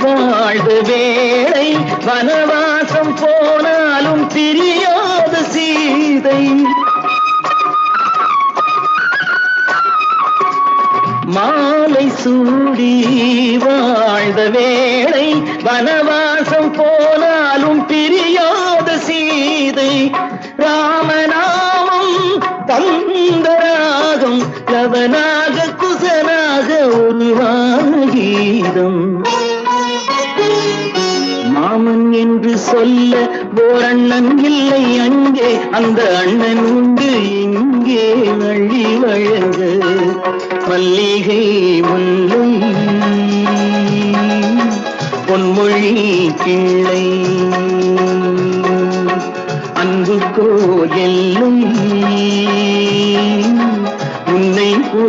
வாழ்ந்த வேளை வனவாசம் போனாலும் பிரியாத சீதை. மாலை சூடி வாழ்ந்த வேளை வனவாசம் போனாலும் பிரியாத சீதை. ராமநாமம் தந்தராகம் லவனாக குசனாக உருவான கீதம். மாமன் என்று சொல்ல ஓர் அண்ணன் இல்லை அங்கே, அந்த அண்ணன் உண்டு இங்கே நள்ளி வழங்க. மல்லிகை முல்லும் பொன்மொழி கிள்ளை அன்பு கோயெல்லும் உன்னை போ